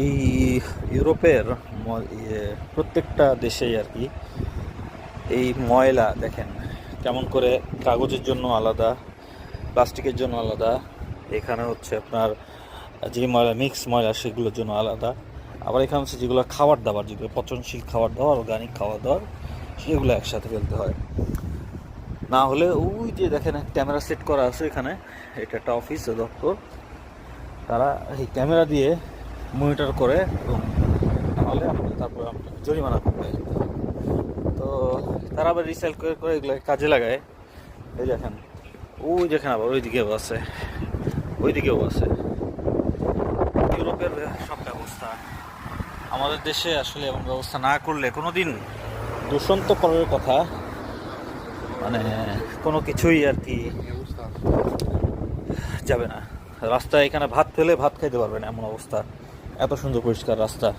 এই ইউরোপের প্রত্যেকটা দেশেই আর কি এই ময়লা দেখেন কেমন করে, কাগজের জন্য আলাদা, প্লাস্টিকের জন্য আলাদা, এখানে হচ্ছে আপনার যে ময়লা মিক্স ময়লা সেগুলোর জন্য আলাদা, আবার এখানে হচ্ছে যেগুলো খাবার দাবার, যেগুলো পচনশীল খাবার দাবার, অর্গানিক খাবার দাবার, সেগুলো একসাথে ফেলতে হয়। না হলে ওই যে দেখেন ক্যামেরা সেট করা আছে এখানে, এটা একটা অফিস দপ্তর, তারা এই ক্যামেরা দিয়ে মনিটর করে এবং নাহলে তারপরে আপনাকে জরিমানা করবে। তো তারা আবার রিসাইকেল করে এগুলো কাজে লাগায়। এই দেখেন ওই দেখেন আবার ওইদিকেও আছে, ওইদিকেও আছে। ইউরোপের সব ব্যবস্থা আমাদের দেশে আসলে এমন ব্যবস্থা না করলে কোনোদিন দূষণ তো করার কথা, মানে কোনো কিছুই আর কি যাবে না। রাস্তায় এখানে ভাত ফেলে ভাত খাইতে পারবে না, এমন অবস্থা। এত সুন্দর পরিষ্কার রাস্তা।